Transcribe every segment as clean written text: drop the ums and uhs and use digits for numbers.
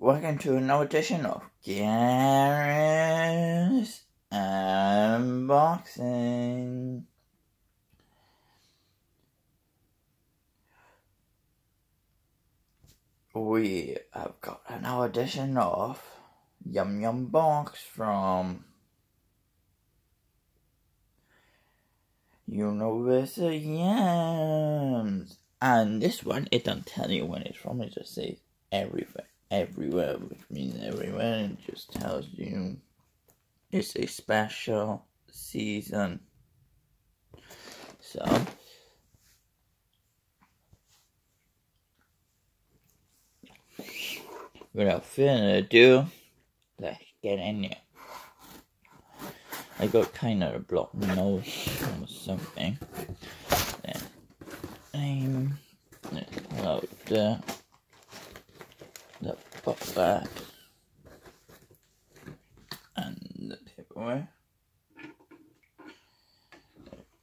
Welcome to another edition of Gareth's Unboxing. We have got another edition of Yum Yum Box from Universal Yums. And this one, it doesn't tell you when it's from, it just says everywhere, which means everywhere, and it just tells you it's a special season. So, without further ado, let's get in there. I got kind of a blocked nose or something. Then let's pull out the pop back and the paperwork.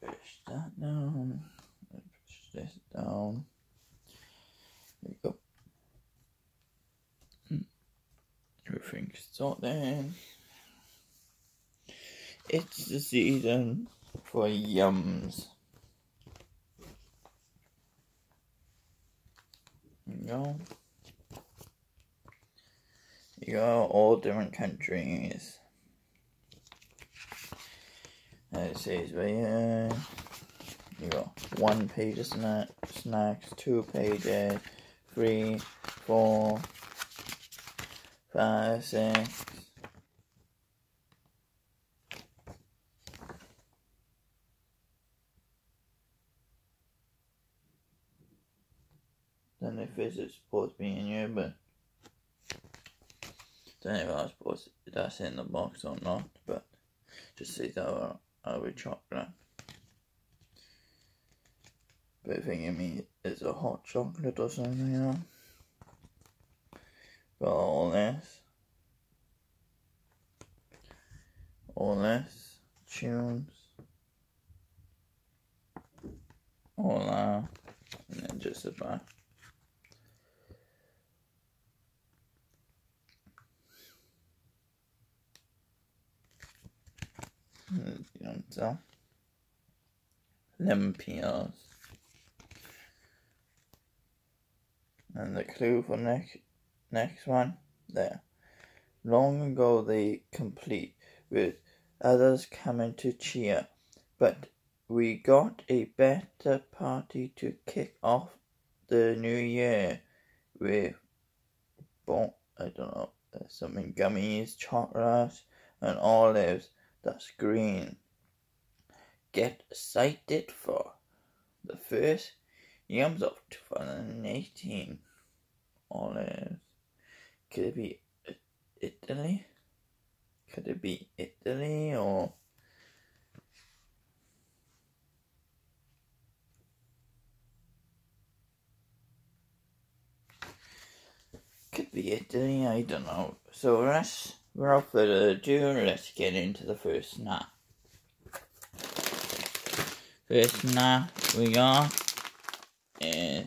Push that down. Push this down. There we go. Everything's sorted. It's the season for yums. There you go. You got all different countries. And it says right here, you got 1 page of snacks, 2 pages, 3, 4, 5, 6. Don't know if it's supposed to be in here, but don't know if that's in the box or not, but just says our chocolate. But I think it means it's a hot chocolate or something, you know. Got all this, tunes, all that, and then just the back. So, lemon peels, and the clue for next one there. Long ago they complete, with others coming to cheer, but we got a better party to kick off the new year with I don't know, something gummies, chocolate, and olives. That's green. Get excited for the first Yums of 2018. Olives. Could it be Italy? Could it be Italy or could be Italy? I don't know. So without further ado, let's get into the first snack. First snack we got is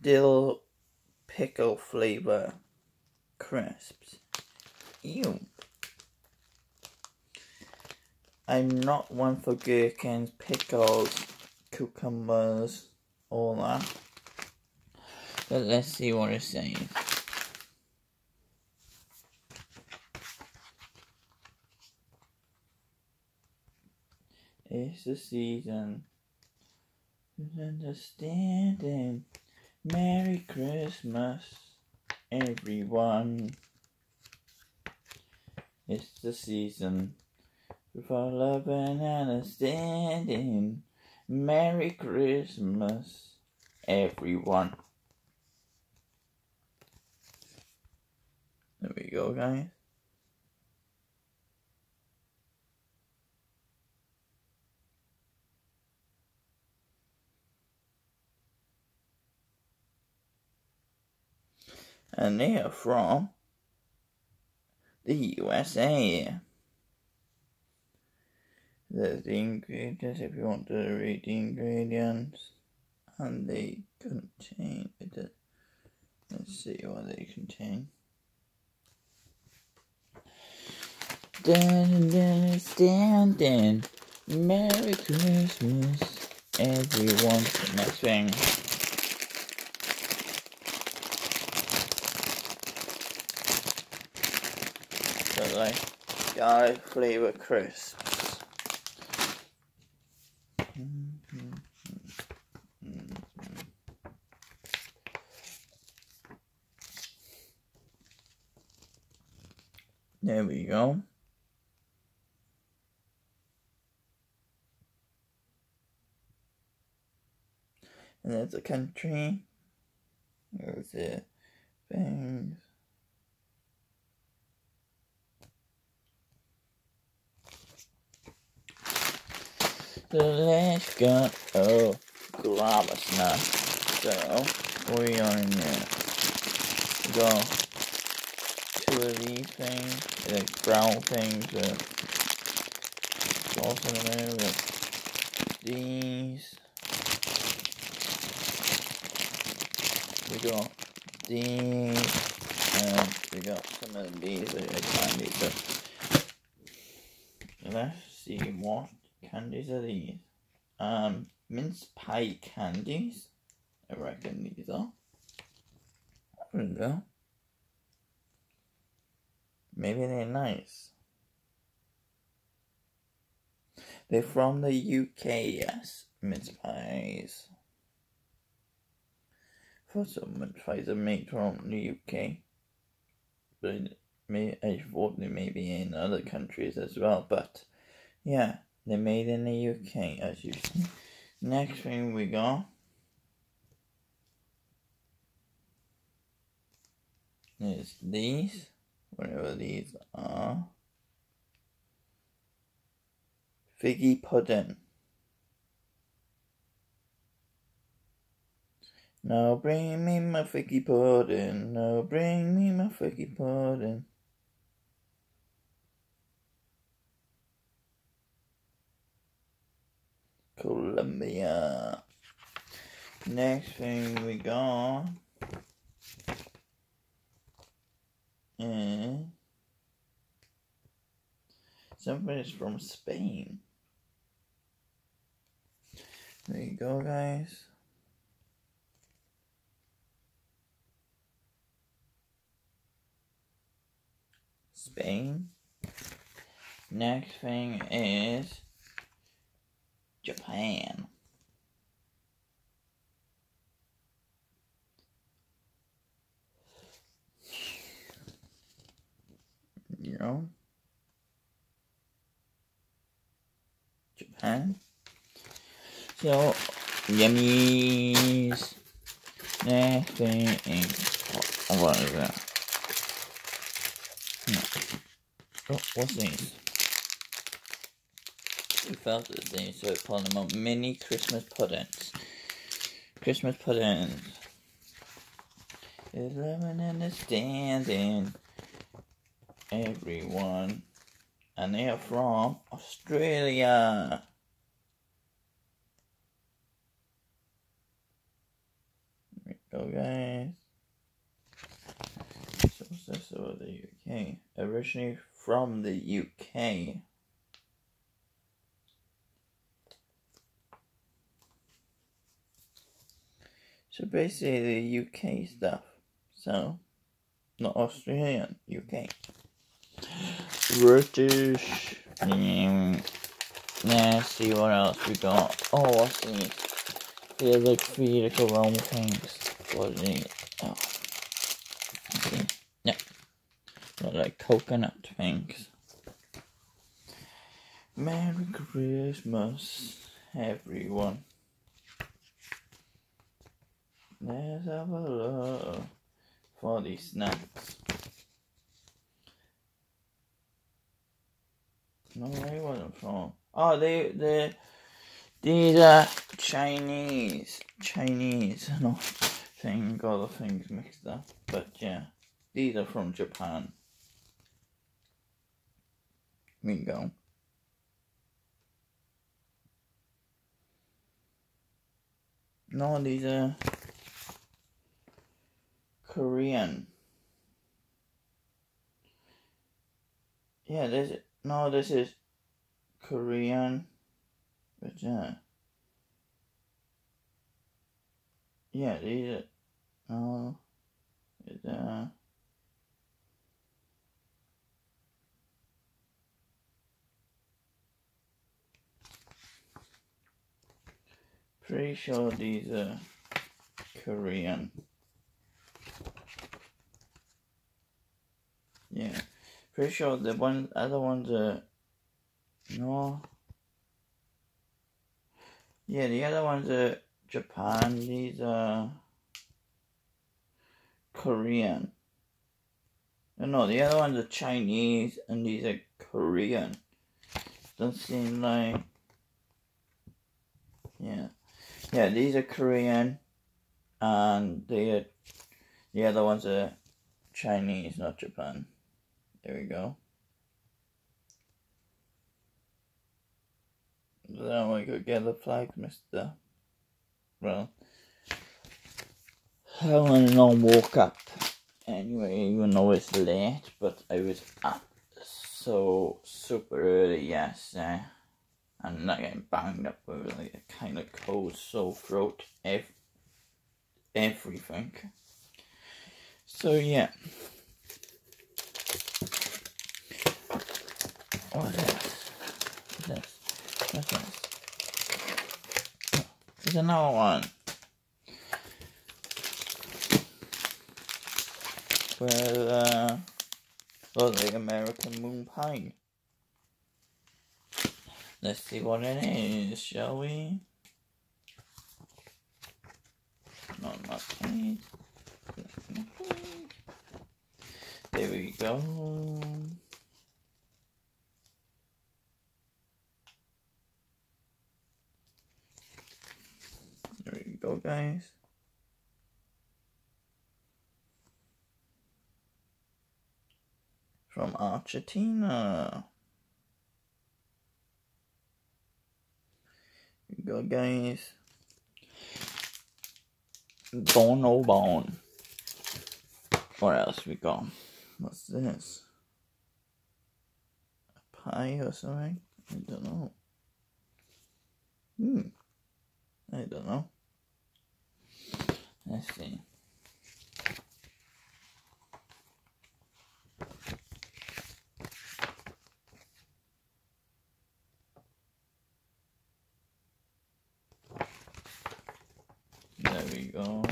dill pickle flavor crisps. Ew. I'm not one for gherkins, pickles, cucumbers, all that. But let's see what it says. It's the season of understanding. Merry Christmas, everyone. It's the season for love and understanding. Merry Christmas, everyone. There we go, guys. And they are from the USA. There's the ingredients if you want to read the ingredients. and they contain it. Let's see what they contain. Standing. Merry Christmas, everyone. Next thing. So like Gareth flavor crisps. There we go. And there's a country. There's the things. So let's go grab a snack. So we are in there. We got two of these things, like brown things. Also in there with these. We got these, and we got some of these candy. So let's see what candies are these. Mince pie candies. I reckon these are. I don't know. Maybe they're nice. They're from the UK, yes. Mince pies. For some mince pies are made from the UK. But I thought they may be in other countries as well. But yeah, they're made in the UK, as you see. Next thing we got is these. Whatever these are. Figgy pudding. Now bring me my figgy pudding. Now bring me my figgy pudding. Colombia. Next thing we got is something is from Spain. There you go, guys. Spain. Next thing is Japan. You know? Japan. So, yummies. Next thing is, what is that? Oh, what's these? We felt this thing, so we're calling them out mini Christmas puddings. Christmas puddings. There's loving and understanding, everyone. And they are from Australia. There we go, guys. So what's this over the UK? Originally from the UK. So basically the UK stuff. So, not Australian, UK. British. Let's see what else we got. Oh, what's these? They're like 3 little round things. What are these? Oh. Okay. Yep. They're like coconut things. Merry Christmas, everyone. Let's have a look for these snacks. No, where was it from? Oh, these are Chinese, no, thing, got the things mixed up, but yeah, these are from Japan. We go. No, these are Korean. Yeah, this is Korean. But yeah, these are no. It's pretty sure these are Korean. Yeah, pretty sure the other ones are no. Yeah, the other ones are Japan. These are Korean. No, the other ones are Chinese, and these are Korean. Doesn't seem like. Yeah, these are Korean, and the other ones are Chinese, not Japan. There we go. Then we could get the flag, mister. Well, Helen and woke up anyway, even though it's late, but I was up so super early yesterday, and not getting banged up with like a kind of cold, sore throat, everything. So yeah. What's this? What's this? Oh, there's another one. Well, looks like American moon pie. Let's see what it is, shall we? No, not page. There we go. There we go, guys. From Argentina. There we go, guys. Bone. What else we got? What's this? A pie or something? I don't know. I don't know. Let's see. There we go.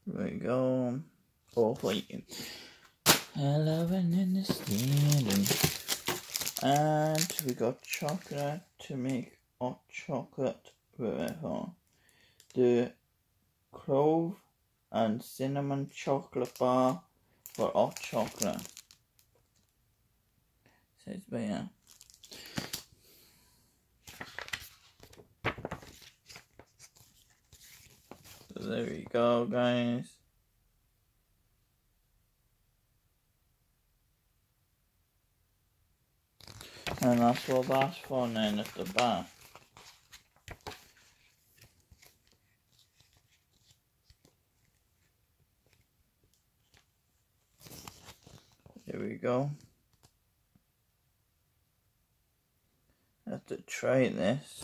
There we go. Oh, wait. 11 in the standing. And we got chocolate to make hot chocolate with the clove and cinnamon chocolate bar for hot chocolate. Says there. So there we go, guys. And that's what that's for then at the back. There we go. I have to try this.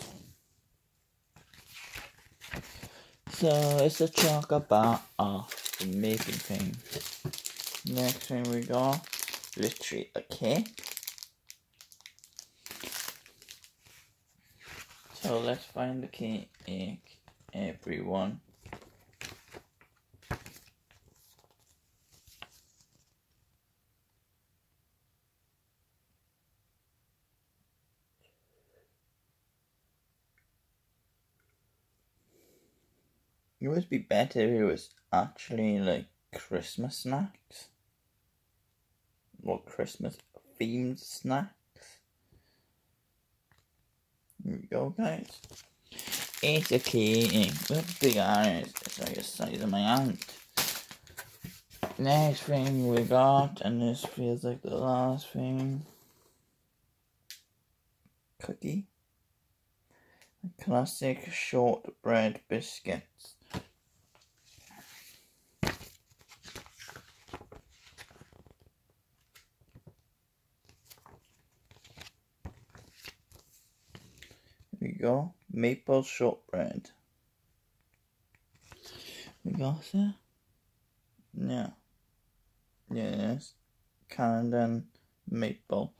So it's a chocolate bar of amazing things. Next thing we got, literally a cake. So let's find the cake, everyone. It would be better if it was actually like Christmas snacks. Or Christmas themed snacks. go, guys. It's a key with big eyes. It's like the size of my hand. Next thing we got, and this feels like the last thing. Cookie. Classic shortbread biscuits. Here we go. Maple shortbread. We got it? Yeah. Yes. Camden maple.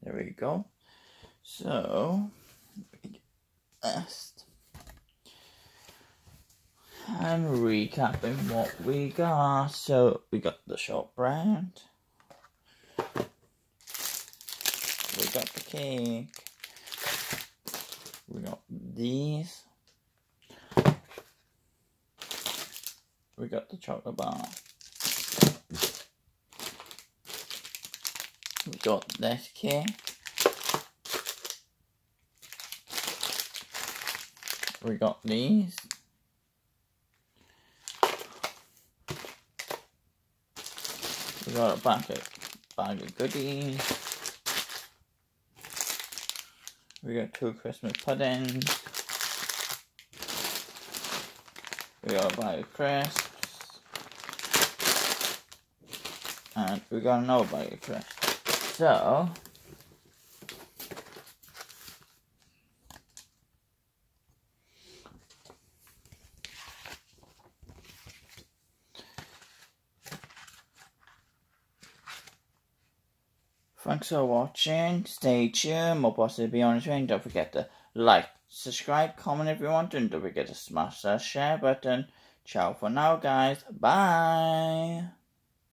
There we go. So, last. And recapping what we got. So, we got the shortbread. We got the cake. We got these. We got the chocolate bar. We got this cake. We got these. We got a bag of goodies. We got 2 Christmas puddings. We got a bag of crisps. And we got another bag of crisps. So, thanks for watching. Stay tuned. More possibly be on the train. Don't forget to like, subscribe, comment if you want to, and don't forget to smash that share button. Ciao for now, guys. Bye.